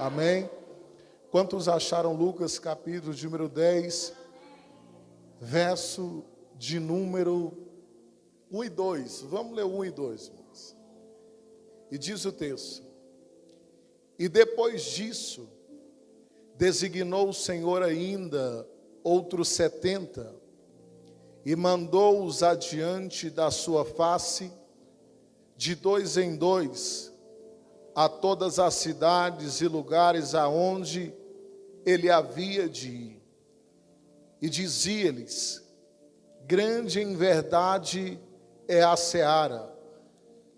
Amém? Quantos acharam Lucas capítulo de número 10, verso de número 1 e 2? Vamos ler 1 e 2, irmãos. E diz o texto: e depois disso, designou o Senhor ainda outros 70, e mandou-os adiante da sua face, de 2 em 2, a todas as cidades e lugares aonde ele havia de ir. E dizia-lhes: grande em verdade é a seara,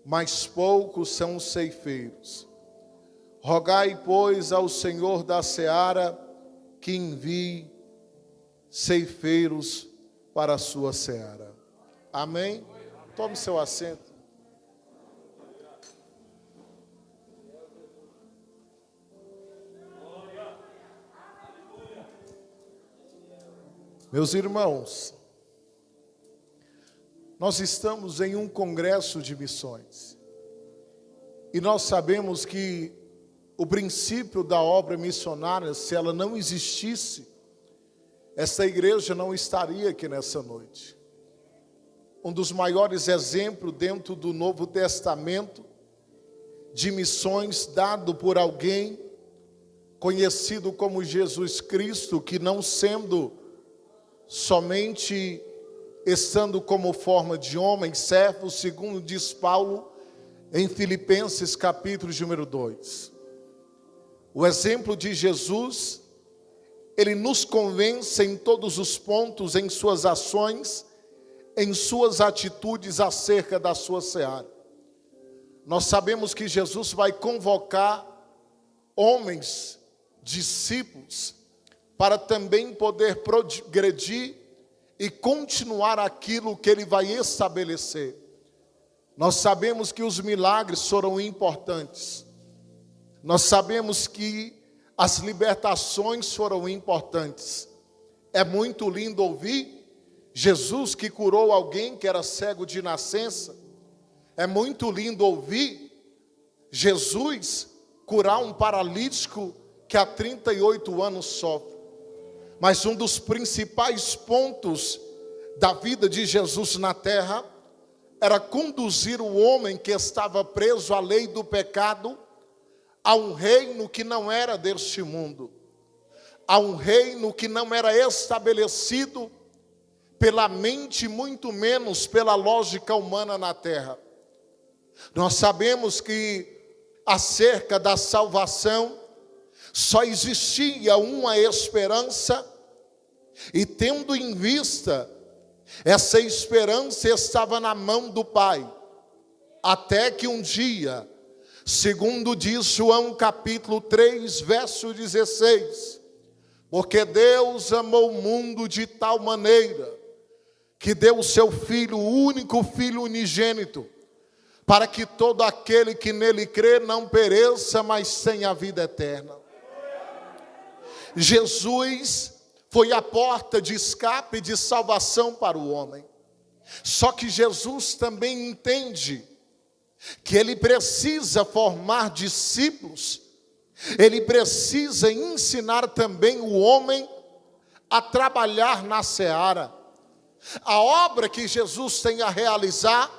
mas poucos são os ceifeiros. Rogai, pois, ao Senhor da seara que envie ceifeiros para a sua seara. Amém? Tome seu assento. Meus irmãos, nós estamos em um congresso de missões. E nós sabemos que o princípio da obra missionária, se ela não existisse, essa igreja não estaria aqui nessa noite. Um dos maiores exemplos dentro do Novo Testamento de missões dado por alguém conhecido como Jesus Cristo, que não sendo somente estando como forma de homem, servo, segundo diz Paulo em Filipenses capítulo número 2. O exemplo de Jesus, ele nos convence em todos os pontos, em suas ações, em suas atitudes acerca da sua seara. Nós sabemos que Jesus vai convocar homens, discípulos, para também poder progredir e continuar aquilo que ele vai estabelecer. Nós sabemos que os milagres foram importantes. Nós sabemos que as libertações foram importantes. É muito lindo ouvir Jesus que curou alguém que era cego de nascença. É muito lindo ouvir Jesus curar um paralítico que há 38 anos sofre. Mas um dos principais pontos da vida de Jesus na terra era conduzir o homem que estava preso à lei do pecado a um reino que não era deste mundo, a um reino que não era estabelecido pela mente, muito menos pela lógica humana na terra. Nós sabemos que acerca da salvação só existia uma esperança, e tendo em vista essa esperança estava na mão do Pai, até que um dia, segundo diz João capítulo 3, verso 16, porque Deus amou o mundo de tal maneira, que deu o seu Filho, o único Filho unigênito, para que todo aquele que nele crê não pereça, mas tenha a vida eterna. Jesus foi a porta de escape e de salvação para o homem. Só que Jesus também entende que ele precisa formar discípulos, ele precisa ensinar também o homem a trabalhar na seara. A obra que Jesus tem a realizar,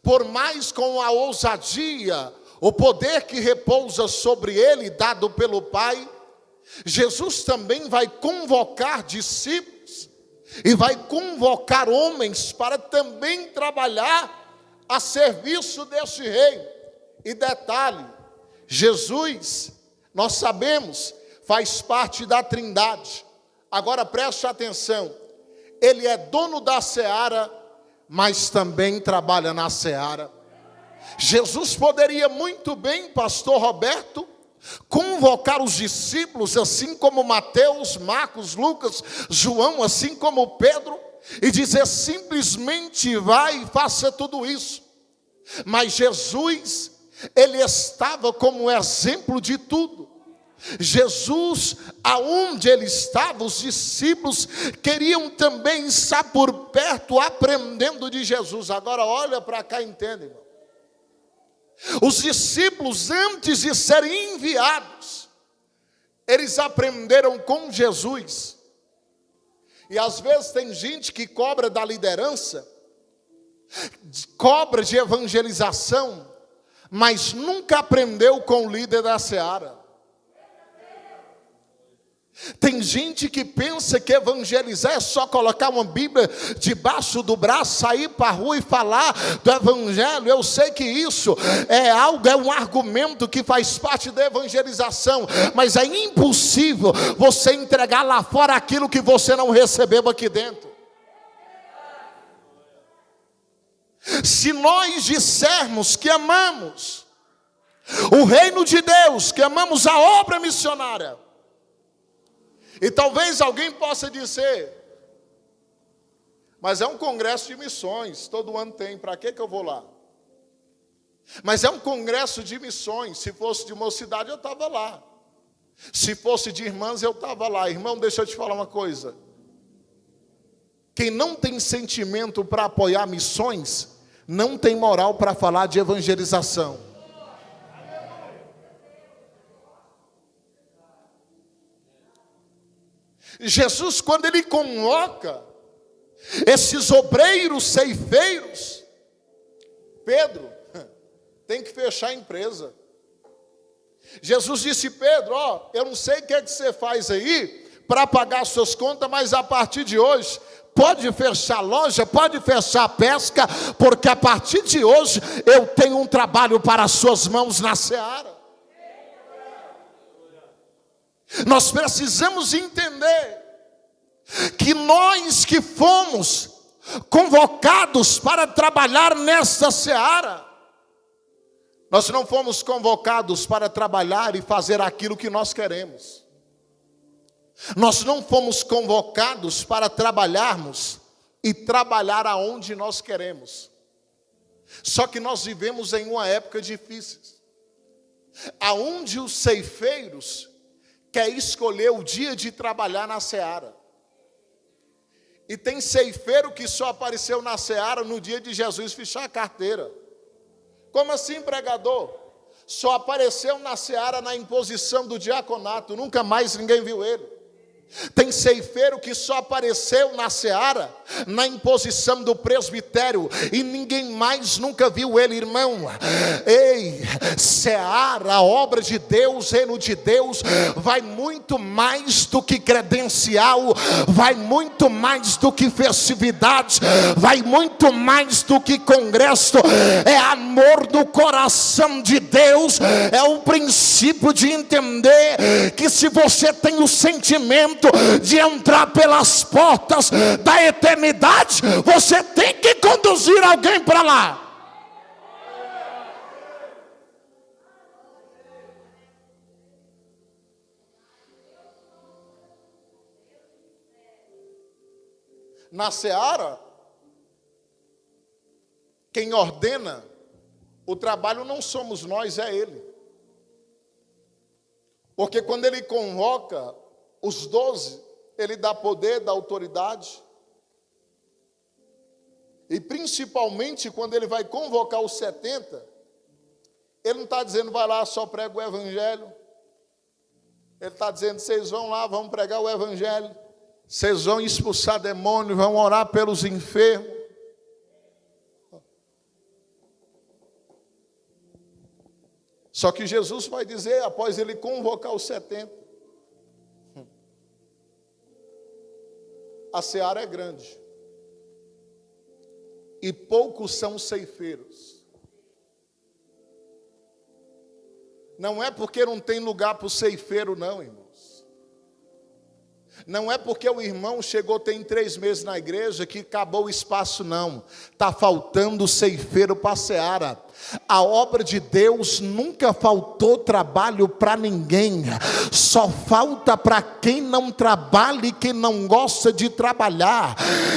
por mais com a ousadia, o poder que repousa sobre ele, dado pelo Pai, Jesus também vai convocar discípulos e vai convocar homens para também trabalhar a serviço deste rei. E detalhe, Jesus, nós sabemos, faz parte da Trindade. Agora preste atenção, ele é dono da seara, mas também trabalha na seara. Jesus poderia muito bem, pastor Roberto, convocar os discípulos, assim como Mateus, Marcos, Lucas, João, assim como Pedro, e dizer simplesmente vai e faça tudo isso. Mas Jesus, ele estava como exemplo de tudo. Jesus, aonde ele estava, os discípulos queriam também estar por perto, aprendendo de Jesus. Agora olha para cá e entende, irmão. Os discípulos, antes de serem enviados, Eles aprenderam com Jesus. E às vezes tem gente que cobra da liderança, cobra de evangelização, mas nunca aprendeu com o líder da seara. Tem gente que pensa que evangelizar é só colocar uma Bíblia debaixo do braço, sair para a rua e falar do evangelho. Eu sei que isso é um argumento que faz parte da evangelização, mas é impossível você entregar lá fora aquilo que você não recebeu aqui dentro. Se nós dissermos que amamos o reino de Deus, que amamos a obra missionária, e talvez alguém possa dizer, mas é um congresso de missões, todo ano tem, para que eu vou lá? Mas é um congresso de missões, se fosse de mocidade eu estava lá, se fosse de irmãs eu estava lá. Irmão, deixa eu te falar uma coisa, quem não tem sentimento para apoiar missões, não tem moral para falar de evangelização. Jesus, quando ele convoca esses obreiros ceifeiros, Pedro tem que fechar a empresa. Jesus disse: Pedro, eu não sei o que é que você faz aí para pagar suas contas, mas a partir de hoje pode fechar a loja, pode fechar a pesca, porque a partir de hoje eu tenho um trabalho para as suas mãos na seara. Nós precisamos entender que nós que fomos convocados para trabalhar nessa seara, nós não fomos convocados para trabalhar e fazer aquilo que nós queremos. Nós não fomos convocados para trabalharmos e trabalhar aonde nós queremos. Só que nós vivemos em uma época difícil, aonde os ceifeiros quer escolher o dia de trabalhar na seara. E tem ceifeiro que só apareceu na seara no dia de Jesus fechar a carteira. Como assim, pregador? Só apareceu na seara na imposição do diaconato, nunca mais ninguém viu ele. Tem ceifeiro que só apareceu na seara na imposição do presbitério e ninguém mais nunca viu ele. Irmão, ei, seara, a obra de Deus, reino de Deus, vai muito mais do que credencial, vai muito mais do que festividade, vai muito mais do que congresso. É amor do coração de Deus. É o princípio de entender que se você tem o sentimento de entrar pelas portas da eternidade, você tem que conduzir alguém para lá. Na seara, quem ordena o trabalho não somos nós, é Ele. Porque quando Ele convoca os 12, Ele dá poder, dá autoridade. E principalmente quando Ele vai convocar os 70, Ele não está dizendo, vai lá, só prega o evangelho. Ele está dizendo, vocês vão lá, vão pregar o evangelho. Vocês vão expulsar demônios, vão orar pelos enfermos. Só que Jesus vai dizer, após Ele convocar os 70, a seara é grande e poucos são ceifeiros. Não é porque não tem lugar para o ceifeiro, não, irmãos. Não é porque o irmão chegou tem 3 meses na igreja que acabou o espaço, não. Está faltando ceifeiro para a seara. A obra de Deus nunca faltou trabalho para ninguém. Só falta para quem não trabalha e quem não gosta de trabalhar.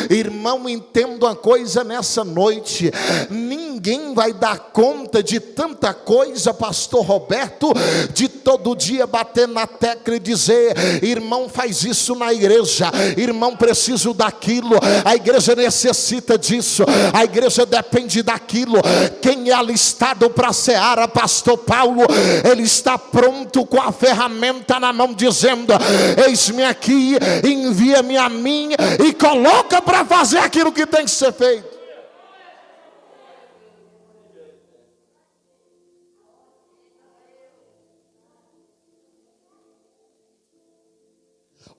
Irmão, entenda uma coisa nessa noite. Ninguém ninguém vai dar conta de tanta coisa, pastor Roberto, de todo dia bater na tecla e dizer: irmão, faz isso na igreja, irmão, preciso daquilo, a igreja necessita disso, a igreja depende daquilo. Quem é alistado para a seara, pastor Paulo, ele está pronto com a ferramenta na mão, dizendo: eis-me aqui, envia-me a mim e coloca para fazer aquilo que tem que ser feito.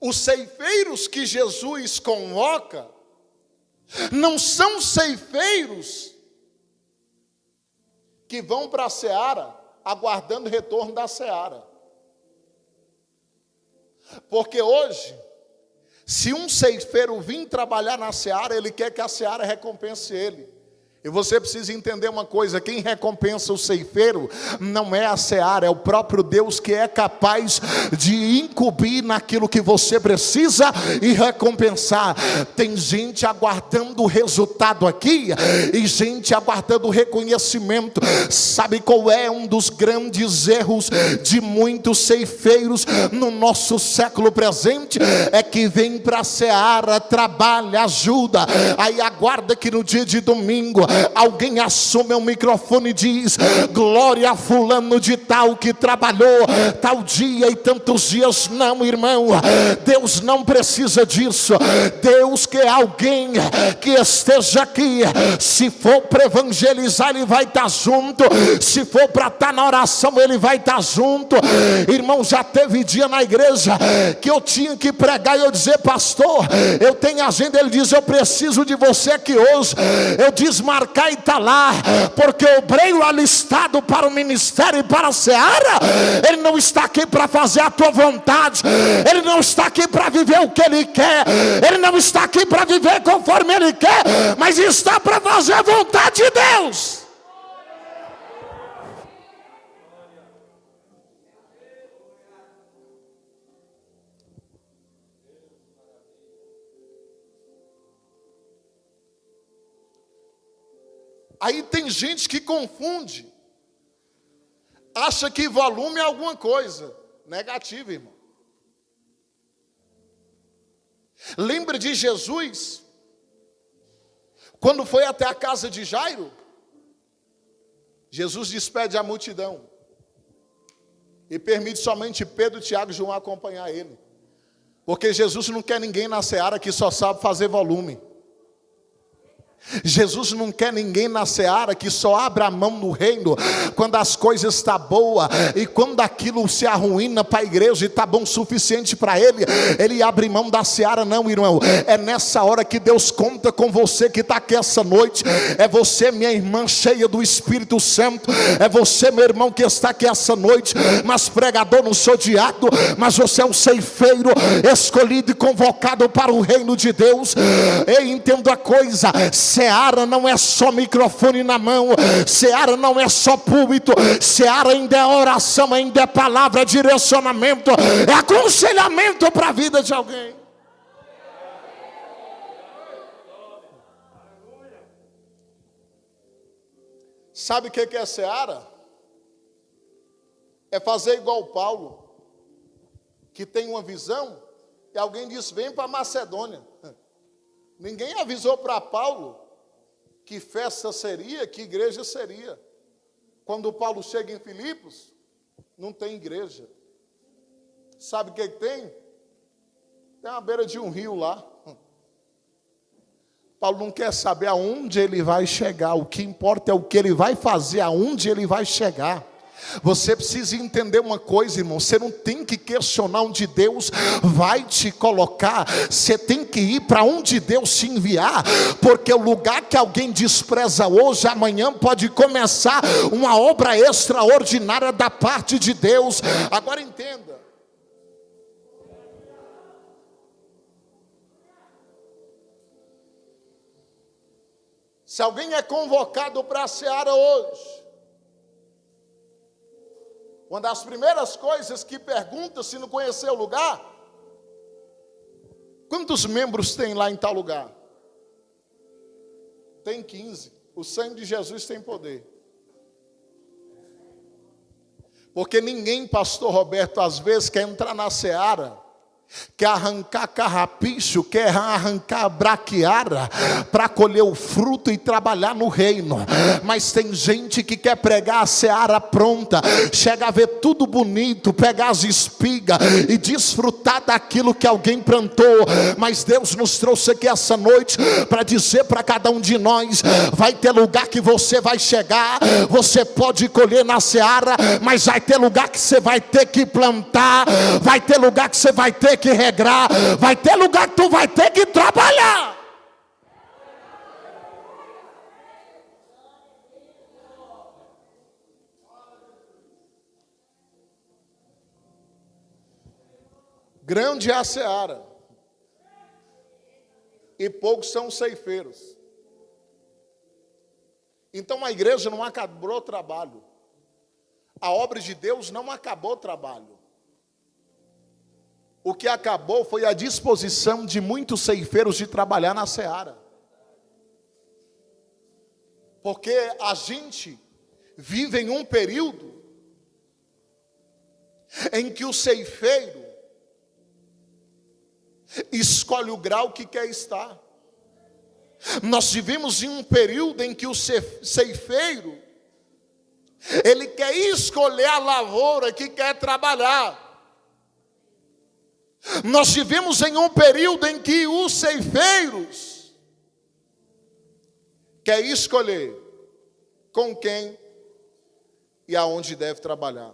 Os ceifeiros que Jesus convoca não são ceifeiros que vão para a seara aguardando o retorno da seara. Porque hoje, se um ceifeiro vir trabalhar na seara, ele quer que a seara recompense ele. E você precisa entender uma coisa: quem recompensa o ceifeiro não é a seara, é o próprio Deus, que é capaz de incumbir naquilo que você precisa e recompensar. Tem gente aguardando o resultado aqui e gente aguardando o reconhecimento. Sabe qual é um dos grandes erros de muitos ceifeiros no nosso século presente? É que vem para a seara, trabalha, ajuda, aí aguarda que no dia de domingo alguém assume o microfone e diz: glória a fulano de tal que trabalhou tal dia e tantos dias. Não, irmão, Deus não precisa disso. Deus quer alguém que esteja aqui. Se for para evangelizar, ele vai estar junto. Se for para estar na oração, ele vai estar junto. Irmão, já teve dia na igreja que eu tinha que pregar e eu dizer: pastor, eu tenho agenda. Ele diz: eu preciso de você aqui hoje. Eu desmarcar e está lá, porque o obreiro alistado para o ministério e para a seara, ele não está aqui para fazer a tua vontade, ele não está aqui para viver o que ele quer, ele não está aqui para viver conforme ele quer, mas está para fazer a vontade de Deus. Aí tem gente que confunde, acha que volume é alguma coisa negativa, irmão. Lembra de Jesus, quando foi até a casa de Jairo? Jesus despede a multidão e permite somente Pedro, Tiago e João acompanhar ele, porque Jesus não quer ninguém na seara que só sabe fazer volume. Jesus não quer ninguém na seara que só abre a mão no reino quando as coisas estão boas, e quando aquilo se arruína para a igreja e está bom o suficiente para ele, ele abre mão da seara. Não, irmão, é nessa hora que Deus conta com você que está aqui essa noite. É você, minha irmã, cheia do Espírito Santo, é você, meu irmão, que está aqui essa noite, mas pregador, não sou diácono, mas você é um ceifeiro escolhido e convocado para o reino de Deus. E entendo a coisa: seara não é só microfone na mão, seara não é só púlpito, seara ainda é oração, ainda é palavra, direcionamento, é aconselhamento para a vida de alguém. Sabe o que é seara? É fazer igual Paulo, que tem uma visão e alguém diz: vem para Macedônia. Ninguém avisou para Paulo que festa seria, que igreja seria. Quando Paulo chega em Filipos, não tem igreja. Sabe o que tem? Tem uma beira de um rio lá. Paulo não quer saber aonde ele vai chegar. O que importa é o que ele vai fazer, aonde ele vai chegar. Você precisa entender uma coisa, irmão: você não tem que questionar onde Deus vai te colocar, você tem que ir para onde Deus te enviar, porque o lugar que alguém despreza hoje, amanhã pode começar uma obra extraordinária da parte de Deus. Agora entenda, se alguém é convocado para a seara hoje, uma das primeiras coisas que pergunta, se não conhecer o lugar: quantos membros tem lá em tal lugar? Tem 15. O sangue de Jesus tem poder. Porque ninguém, pastor Roberto, às vezes quer entrar na seara, quer arrancar carrapicho, quer arrancar braquiara para colher o fruto e trabalhar no reino. Mas tem gente que quer pregar a seara pronta, chega a ver tudo bonito, pegar as espigas e desfrutar daquilo que alguém plantou. Mas Deus nos trouxe aqui essa noite para dizer para cada um de nós: vai ter lugar que você vai chegar, você pode colher na seara, mas vai ter lugar que você vai ter que plantar, vai ter lugar que você vai ter que regrar, vai ter lugar que tu vai ter que trabalhar. Grande é a seara, e poucos são os ceifeiros. Então a igreja não acabou o trabalho, a obra de Deus não acabou o trabalho. O que acabou foi a disposição de muitos ceifeiros de trabalhar na seara. Porque a gente vive em um período em que o ceifeiro escolhe o grau que quer estar. Nós vivemos em um período em que o ceifeiro, ele quer escolher a lavoura que quer trabalhar. Nós vivemos em um período em que os ceifeiros quer escolher com quem e aonde deve trabalhar.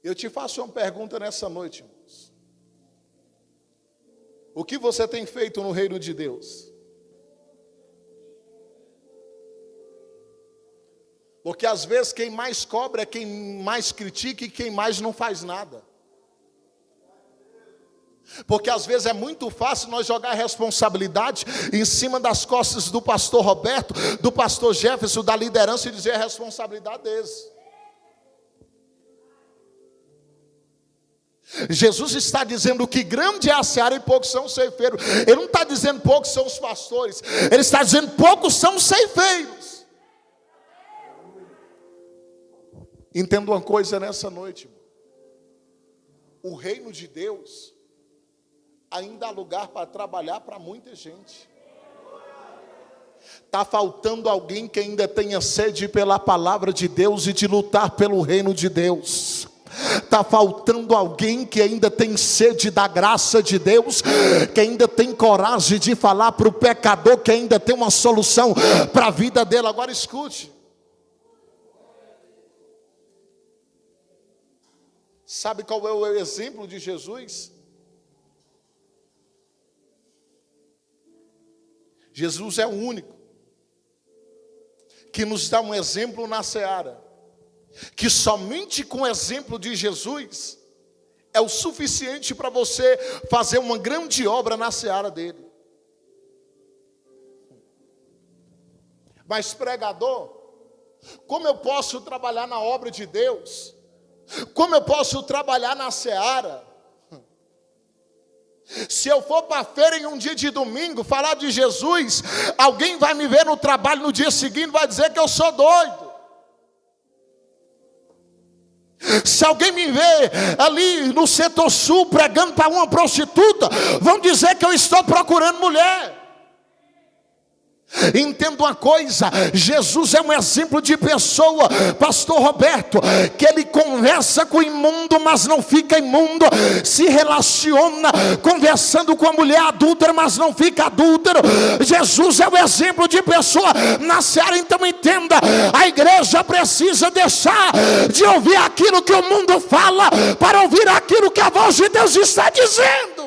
Eu te faço uma pergunta nessa noite, irmãos. O que você tem feito no reino de Deus? Porque às vezes quem mais cobra é quem mais critica e quem mais não faz nada. Porque às vezes é muito fácil nós jogar a responsabilidade em cima das costas do pastor Roberto, do pastor Jefferson, da liderança, e dizer a responsabilidade deles. Jesus está dizendo que grande é a seara e poucos são os ceifeiros. Ele não está dizendo poucos são os pastores, ele está dizendo poucos são os ceifeiros. Entenda uma coisa nessa noite, irmão. O reino de Deus ainda há lugar para trabalhar para muita gente. Está faltando alguém que ainda tenha sede pela palavra de Deus e de lutar pelo reino de Deus. Está faltando alguém que ainda tem sede da graça de Deus, que ainda tem coragem de falar para o pecador que ainda tem uma solução para a vida dele. Agora escute. Sabe qual é o exemplo de Jesus? Jesus é o único que nos dá um exemplo na seara, que somente com o exemplo de Jesus é o suficiente para você fazer uma grande obra na seara dele. Mas pregador, como eu posso trabalhar na obra de Deus? Como eu posso trabalhar na seara? Se eu for para a feira em um dia de domingo falar de Jesus, alguém vai me ver no trabalho no dia seguinte e vai dizer que eu sou doido. Se alguém me ver ali no setor sul pregando para uma prostituta, vão dizer que eu estou procurando mulher. Entenda uma coisa, Jesus é um exemplo de pessoa, pastor Roberto, que ele conversa com o imundo, mas não fica imundo, se relaciona conversando com a mulher adúltera, mas não fica adúltero. Jesus é um exemplo de pessoa na seara. Então entenda, a igreja precisa deixar de ouvir aquilo que o mundo fala, para ouvir aquilo que a voz de Deus está dizendo.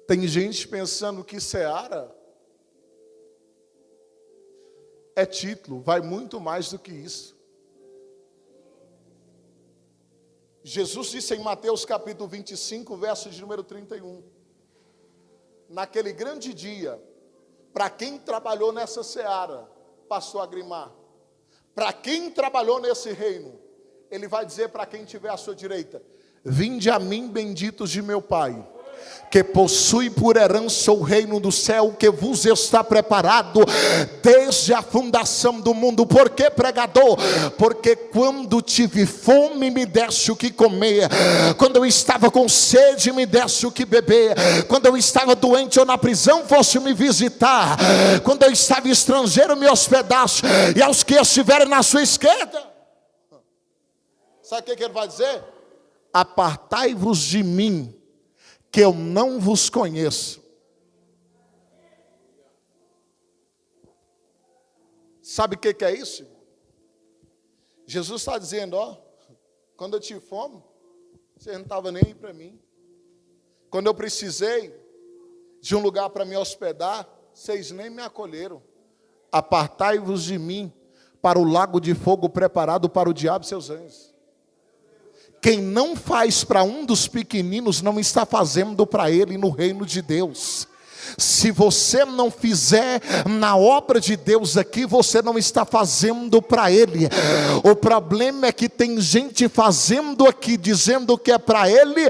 Tem gente pensando que seara é título, vai muito mais do que isso. Jesus disse em Mateus capítulo 25, verso de número 31. Naquele grande dia, para quem trabalhou nessa seara, pastor Agrimar, para quem trabalhou nesse reino, ele vai dizer para quem estiver à sua direita: vinde a mim, benditos de meu Pai, que possui por herança o reino do céu, que vos está preparado desde a fundação do mundo. Por que, pregador? Porque quando tive fome, me deste o que comer; quando eu estava com sede, me deste o que beber; quando eu estava doente ou na prisão, foste me visitar; quando eu estava estrangeiro, me hospedaste; e aos que estiverem na sua esquerda. Sabe o que ele vai dizer? Apartai-vos de mim, que eu não vos conheço. Sabe o que é isso? Jesus está dizendo, ó, quando eu tive fome, você não estava nem aí para mim. Quando eu precisei de um lugar para me hospedar, vocês nem me acolheram. Apartai-vos de mim para o lago de fogo preparado para o diabo e seus anjos. Quem não faz para um dos pequeninos, não está fazendo para ele no reino de Deus. Se você não fizer na obra de Deus aqui, você não está fazendo para ele. O problema é que tem gente fazendo aqui, dizendo que é para ele,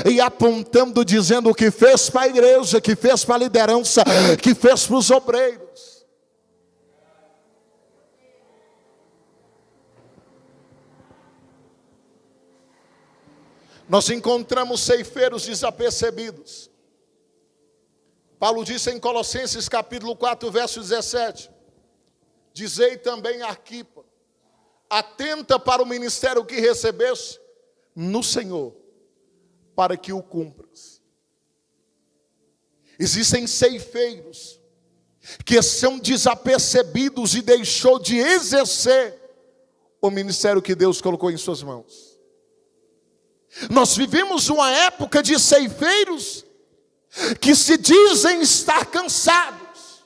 e apontando, dizendo que fez para a igreja, que fez para a liderança, que fez para os obreiros. Nós encontramos ceifeiros desapercebidos. Paulo disse em Colossenses capítulo 4, verso 17: dizei também a Arquipa, atenta para o ministério que recebeste no Senhor, para que o cumpras. Existem ceifeiros que são desapercebidos e deixou de exercer o ministério que Deus colocou em suas mãos. Nós vivemos uma época de ceifeiros que se dizem estar cansados.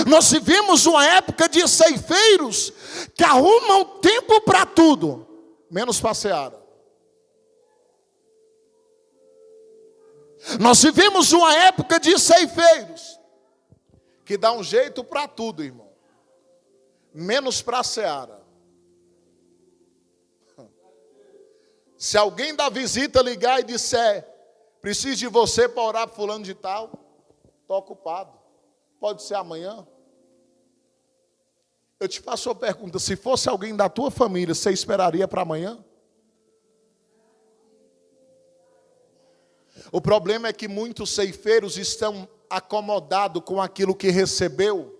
Nós vivemos uma época de ceifeiros que arrumam tempo para tudo, menos para a seara. Nós vivemos uma época de ceifeiros que dá um jeito para tudo, irmão, menos para a seara. Se alguém da visita ligar e disser, preciso de você para orar para fulano de tal, estou ocupado, pode ser amanhã. Eu te faço uma pergunta, se fosse alguém da tua família, você esperaria para amanhã? O problema é que muitos ceifeiros estão acomodados com aquilo que recebeu,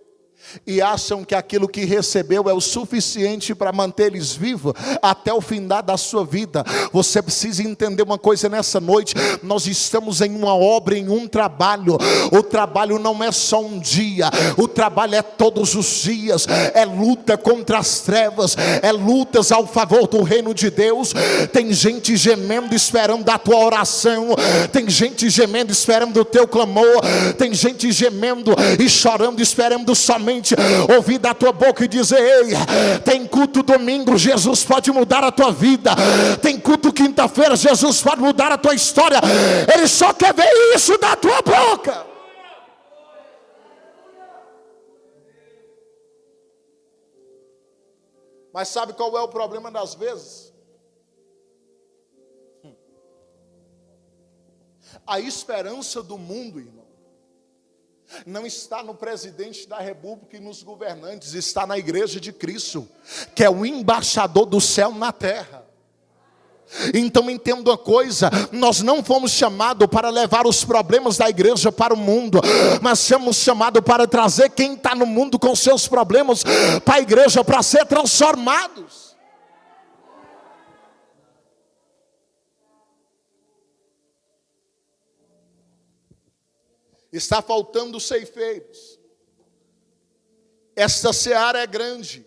e acham que aquilo que recebeu é o suficiente para manter eles vivos até o findar da sua vida. Você precisa entender uma coisa nessa noite: nós estamos em uma obra, em um trabalho. O trabalho não é só um dia, o trabalho é todos os dias. É luta contra as trevas, é lutas ao favor do reino de Deus. Tem gente gemendo esperando a tua oração, tem gente gemendo esperando o teu clamor, tem gente gemendo e chorando esperando somente ouvir da tua boca e dizer: ei, tem culto domingo, Jesus pode mudar a tua vida. Tem culto quinta-feira, Jesus pode mudar a tua história. Ele só quer ver isso da tua boca. Mas sabe qual é o problema das vezes? A esperança do mundo, irmão, não está no presidente da república e nos governantes, está na igreja de Cristo, que é o embaixador do céu na terra. Então entenda uma coisa: nós não fomos chamados para levar os problemas da igreja para o mundo, mas somos chamados para trazer quem está no mundo com seus problemas para a igreja, para ser transformados. Está faltando ceifeiros. Esta seara é grande.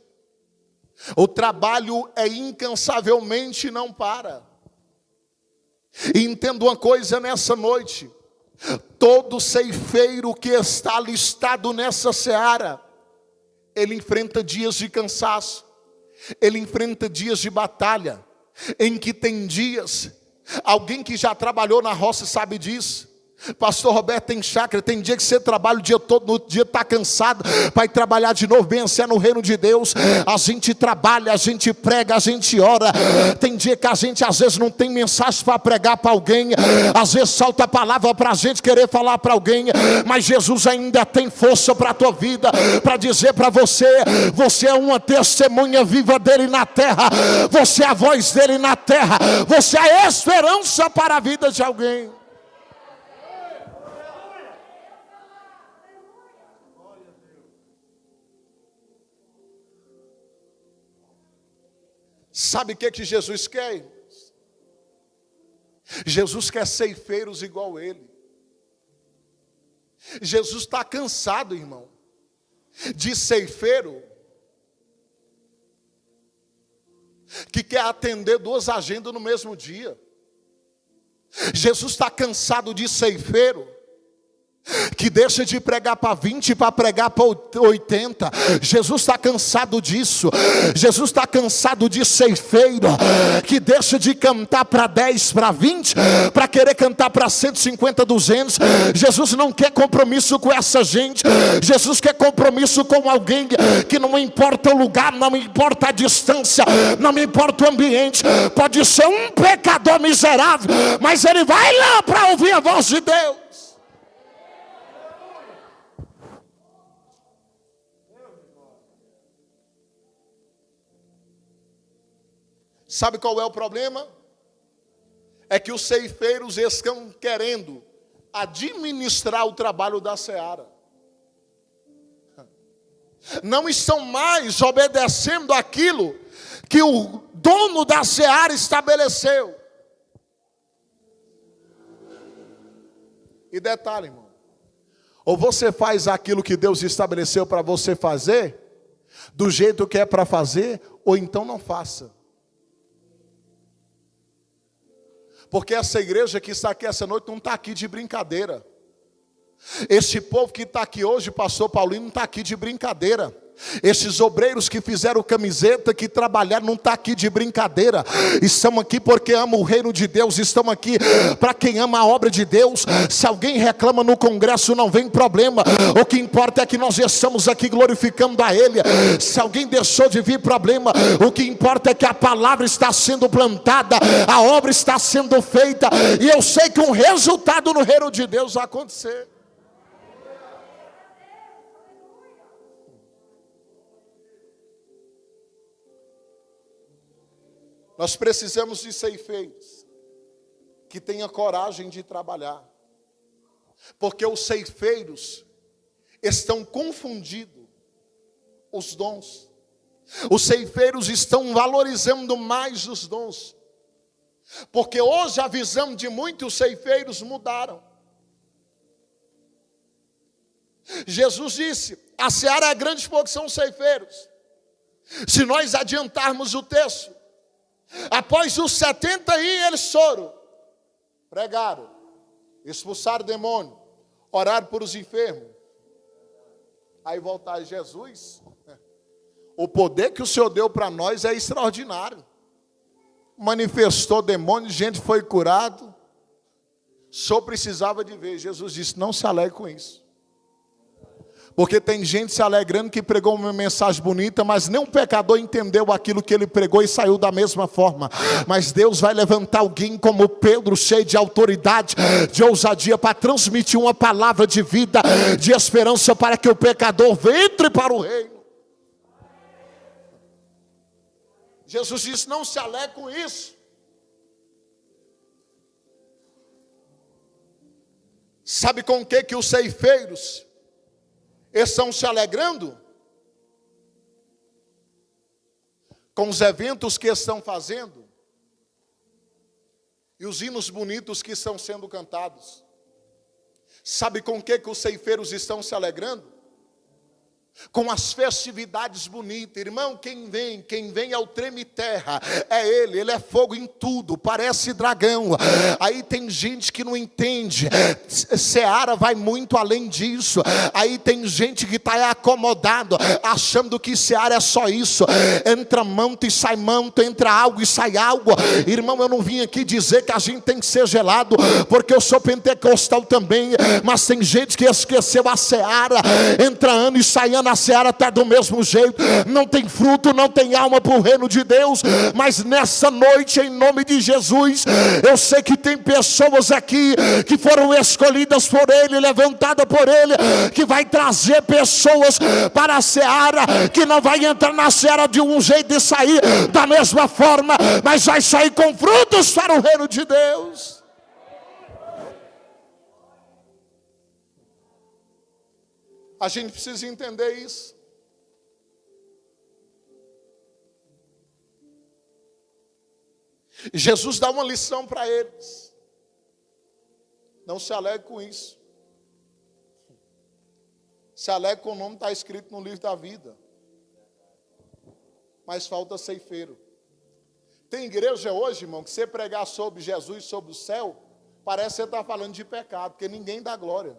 O trabalho é incansavelmente, não para. E entenda uma coisa nessa noite: todo ceifeiro que está listado nessa seara, ele enfrenta dias de cansaço, ele enfrenta dias de batalha. em que tem dias, alguém que já trabalhou na roça sabe disso. Pastor Roberto, tem chácara, tem dia que você trabalha o dia todo, no dia está cansado, vai trabalhar de novo, bem assim é no reino de Deus. A gente trabalha, a gente prega, a gente ora. Tem dia que a gente às vezes não tem mensagem para pregar para alguém, às vezes falta palavra para a gente querer falar para alguém, mas Jesus ainda tem força para a tua vida, para dizer para você, você é uma testemunha viva dele na terra, você é a voz dele na terra, você é a esperança para a vida de alguém. Sabe o que Jesus quer, irmãos? Jesus quer ceifeiros igual ele. Jesus está cansado, irmão, de ceifeiro que quer atender 2 agendas no mesmo dia. Jesus está cansado de ceifeiro que deixa de pregar para 20 para pregar para 80. Jesus está cansado disso. Jesus está cansado de ceifeiro que deixa de cantar para 10, para 20, para querer cantar para 150, 200. Jesus não quer compromisso com essa gente. Jesus quer compromisso com alguém que não importa o lugar, não importa a distância, não importa o ambiente. Pode ser um pecador miserável, mas ele vai lá para ouvir a voz de Deus. Sabe qual é o problema? É que os ceifeiros estão querendo administrar o trabalho da seara. Não estão mais obedecendo aquilo que o dono da seara estabeleceu. E detalhe, irmão, ou você faz aquilo que Deus estabeleceu para você fazer, do jeito que é para fazer, ou então não faça. Porque essa igreja que está aqui essa noite não está aqui de brincadeira. Esse povo que está aqui hoje, pastor Paulinho, não está aqui de brincadeira. Esses obreiros que fizeram camiseta, que trabalharam, não está aqui de brincadeira. Estão aqui porque amam o reino de Deus. Estão aqui para quem ama a obra de Deus. Se alguém reclama no congresso, não vem problema. O que importa é que nós estamos aqui glorificando a Ele. Se alguém deixou de vir, problema. O que importa é que a palavra está sendo plantada, a obra está sendo feita, e eu sei que um resultado no reino de Deus vai acontecer. Nós precisamos de ceifeiros que tenham coragem de trabalhar, porque os ceifeiros estão confundindo os dons. Os ceifeiros estão valorizando mais os dons, porque hoje a visão de muitos ceifeiros mudaram. Jesus disse: a seara é grande porque são ceifeiros. Se nós adiantarmos o texto, após os 70 eles foram, pregaram, expulsaram o demônio, oraram por os enfermos. Aí voltar Jesus, o poder que o Senhor deu para nós é extraordinário. Manifestou demônio, gente foi curado. Só precisava de ver. Jesus disse: não se alegre com isso. Porque tem gente se alegrando que pregou uma mensagem bonita, mas nem um pecador entendeu aquilo que ele pregou e saiu da mesma forma. Mas Deus vai levantar alguém como Pedro, cheio de autoridade, de ousadia, para transmitir uma palavra de vida, de esperança, para que o pecador entre para o reino. Jesus disse: não se alegre com isso. Sabe com o que os ceifeiros estão se alegrando? Com os eventos que estão fazendo e os hinos bonitos que estão sendo cantados. Sabe com o que os ceifeiros estão se alegrando? com as festividades bonitas. Irmão, quem vem é o treme-terra, é ele é fogo em tudo, parece dragão. Aí tem gente que não entende, Seara vai muito além disso. Aí tem gente que está acomodado, achando que Seara é só isso, entra manto e sai manto, entra algo e sai algo. Irmão, eu não vim aqui dizer que a gente tem que ser gelado, porque eu sou pentecostal também, mas tem gente que esqueceu a Seara, entra ano e sai ano, a seara está do mesmo jeito, não tem fruto, não tem alma para o reino de Deus. Mas nessa noite, em nome de Jesus, eu sei que tem pessoas aqui que foram escolhidas por Ele, levantadas por Ele, que vai trazer pessoas para a seara, que não vai entrar na seara de um jeito e sair da mesma forma, mas vai sair com frutos para o reino de Deus. A gente precisa entender isso. Jesus dá uma lição para eles. Não se alegre com isso. Se alegre com o nome que está escrito no livro da vida. Mas falta ceifeiro. Tem igreja hoje, irmão, que você pregar sobre Jesus, sobre o céu, parece que você está falando de pecado, porque ninguém dá glória.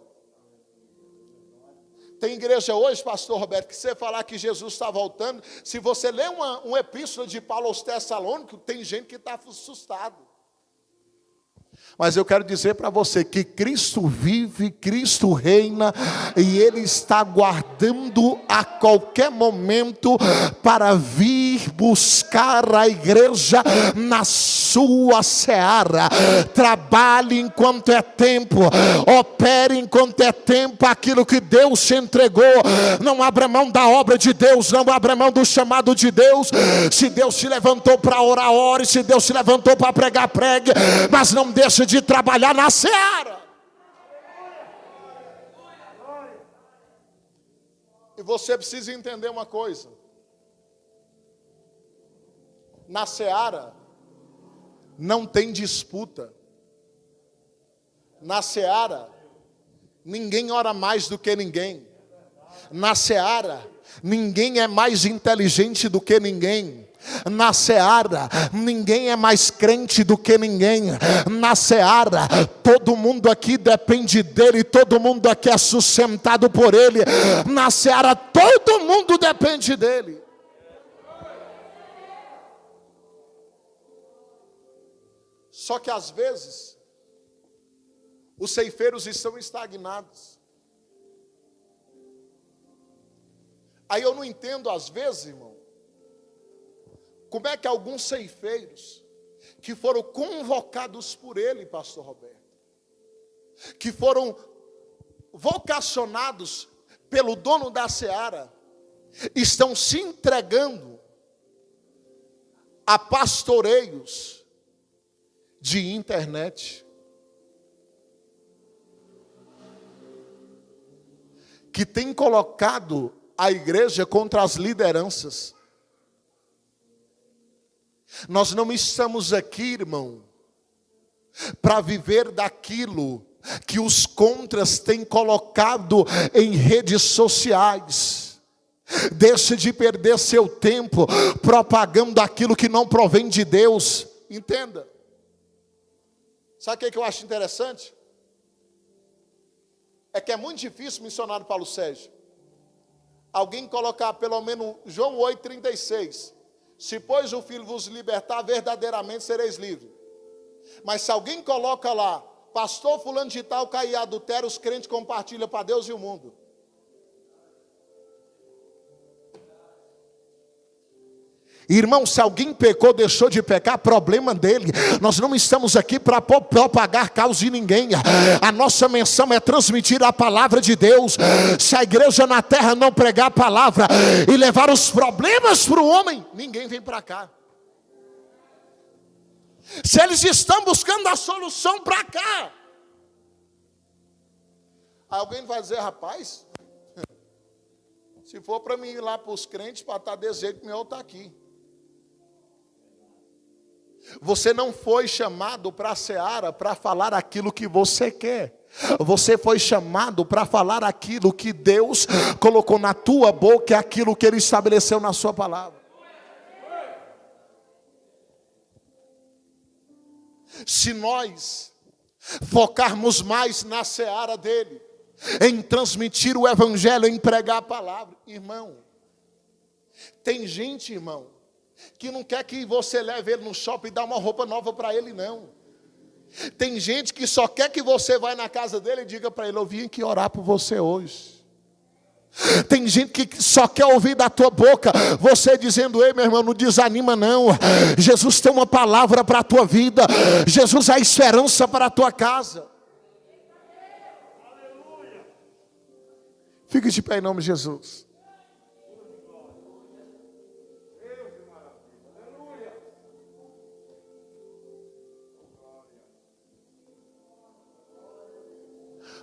Tem igreja hoje, pastor Roberto, que você falar que Jesus está voltando, se você ler uma epístola de Paulo aos Tessalônicos, tem gente que está assustado. Mas eu quero dizer para você que Cristo vive, Cristo reina, e Ele está aguardando a qualquer momento para vir buscar a igreja na sua seara. Trabalhe enquanto é tempo, opere enquanto é tempo aquilo que Deus te entregou. Não abra mão da obra de Deus, não abra mão do chamado de Deus. Se Deus te levantou para orar, ore. Se Deus te levantou para pregar, pregue, mas não deixe de trabalhar na seara. E você precisa entender uma coisa: na seara não tem disputa. Na seara ninguém ora mais do que ninguém. Na seara ninguém é mais inteligente do que ninguém. Na seara ninguém é mais crente do que ninguém. Na seara todo mundo aqui depende dele, todo mundo aqui é sustentado por ele. Na seara todo mundo depende dele. Só que às vezes os ceifeiros estão estagnados. Aí eu não entendo às vezes, irmão, como é que alguns ceifeiros que foram convocados por ele, pastor Roberto, que foram vocacionados pelo dono da seara, estão se entregando a pastoreios de internet, que tem colocado a igreja contra as lideranças. Nós não estamos aqui, irmão, para viver daquilo que os contras têm colocado em redes sociais. Deixe de perder seu tempo propagando aquilo que não provém de Deus. Entenda. Sabe o que eu acho interessante? É que é muito difícil, missionário Paulo Sérgio, alguém colocar pelo menos João 8,36. Se pois o Filho vos libertar, verdadeiramente sereis livres. Mas se alguém coloca lá, pastor fulano de tal cai em adultério, os crentes compartilham para Deus e o mundo. Irmão, se alguém pecou, deixou de pecar, problema dele. Nós não estamos aqui para propagar causa de ninguém. A nossa missão é transmitir a palavra de Deus. Se a igreja na terra não pregar a palavra e levar os problemas para o homem, ninguém vem para cá. Se eles estão buscando a solução para cá, alguém vai dizer, rapaz, se for para mim ir lá para os crentes para estar desse jeito, meu está aqui. Você não foi chamado para a seara para falar aquilo que você quer. Você foi chamado para falar aquilo que Deus colocou na tua boca, é aquilo que Ele estabeleceu na sua palavra. Se nós focarmos mais na seara dele, em transmitir o evangelho, em pregar a palavra, irmão, tem gente, irmão, que não quer que você leve ele no shopping e dá uma roupa nova para ele, não. Tem gente que só quer que você vá na casa dele e diga para ele: eu vim aqui orar por você hoje. Tem gente que só quer ouvir da tua boca você dizendo: ei, meu irmão, não desanima não. Jesus tem uma palavra para a tua vida. Jesus é a esperança para a tua casa. Fique de pé em nome de Jesus.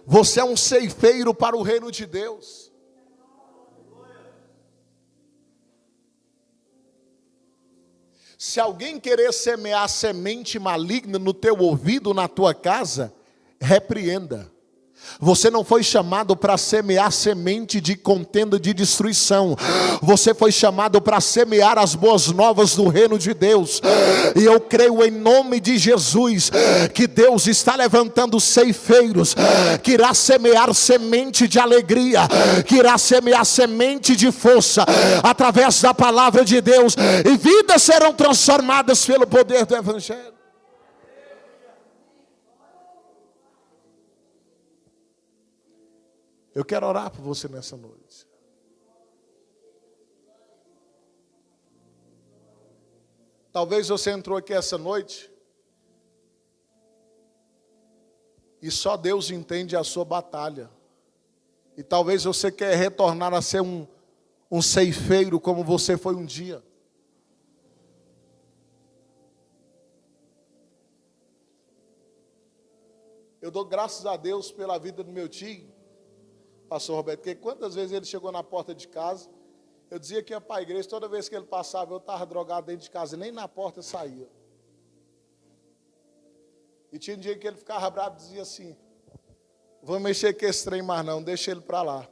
Você é um ceifeiro para o reino de Deus. Se alguém querer semear semente maligna no teu ouvido, na tua casa, repreenda. Você não foi chamado para semear semente de contenda, de destruição. Você foi chamado para semear as boas novas do reino de Deus. E eu creio em nome de Jesus que Deus está levantando ceifeiros, que irá semear semente de alegria, que irá semear semente de força através da palavra de Deus, e vidas serão transformadas pelo poder do evangelho. Eu quero orar por você nessa noite. Talvez você entrou aqui essa noite e só Deus entende a sua batalha. E talvez você quer retornar a ser um ceifeiro como você foi um dia. Eu dou graças a Deus pela vida do meu tio, pastor Roberto, porque quantas vezes ele chegou na porta de casa, eu dizia que ia para a igreja, toda vez que ele passava, eu estava drogado dentro de casa, nem na porta saía. E tinha um dia que ele ficava bravo e dizia assim: vou mexer com esse trem mais não, deixa ele para lá.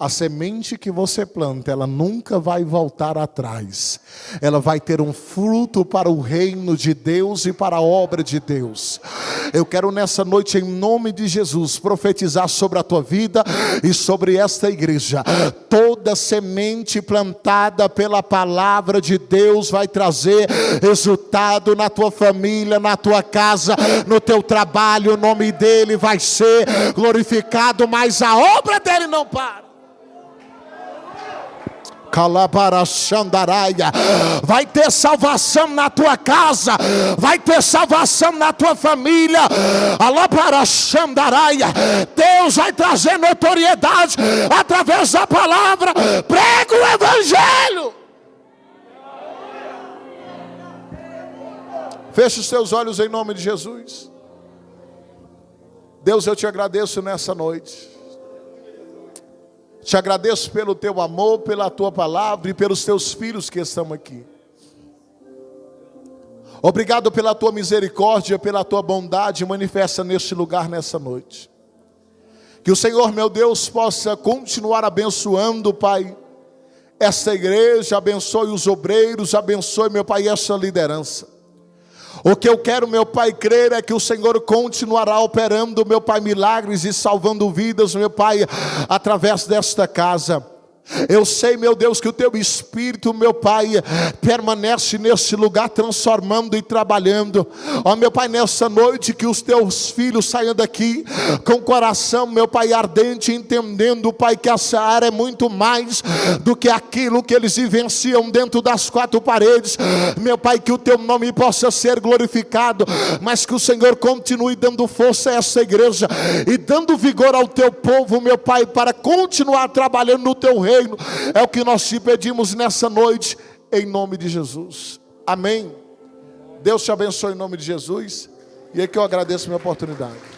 A semente que você planta, ela nunca vai voltar atrás. Ela vai ter um fruto para o reino de Deus e para a obra de Deus. Eu quero nessa noite, em nome de Jesus, profetizar sobre a tua vida e sobre esta igreja. Toda semente plantada pela palavra de Deus vai trazer resultado na tua família, na tua casa, no teu trabalho. O nome dele vai ser glorificado, mas a obra dele não para. Vai ter salvação na tua casa, vai ter salvação na tua família. Deus vai trazer notoriedade através da palavra. Prega o evangelho. Feche os teus olhos em nome de Jesus. Deus, eu te agradeço nessa noite. Te agradeço pelo teu amor, pela tua palavra e pelos teus filhos que estão aqui. Obrigado pela tua misericórdia, pela tua bondade manifesta neste lugar nessa noite. Que o Senhor, meu Deus, possa continuar abençoando, Pai, esta igreja, abençoe os obreiros, abençoe, meu Pai, essa liderança. O que eu quero, meu Pai, crer é que o Senhor continuará operando, meu Pai, milagres e salvando vidas, meu Pai, através desta casa. Eu sei, meu Deus, que o teu Espírito, meu Pai, permanece nesse lugar transformando e trabalhando. Ó, meu Pai, nessa noite que os teus filhos saiam daqui com o coração, meu Pai, ardente, entendendo, Pai, que essa área é muito mais do que aquilo que eles vivenciam dentro das quatro paredes. Meu Pai, que o teu nome possa ser glorificado, mas que o Senhor continue dando força a essa igreja e dando vigor ao teu povo, meu Pai, para continuar trabalhando no teu reino. É o que nós te pedimos nessa noite, em nome de Jesus. Amém. Deus te abençoe em nome de Jesus. E é que eu agradeço a minha oportunidade.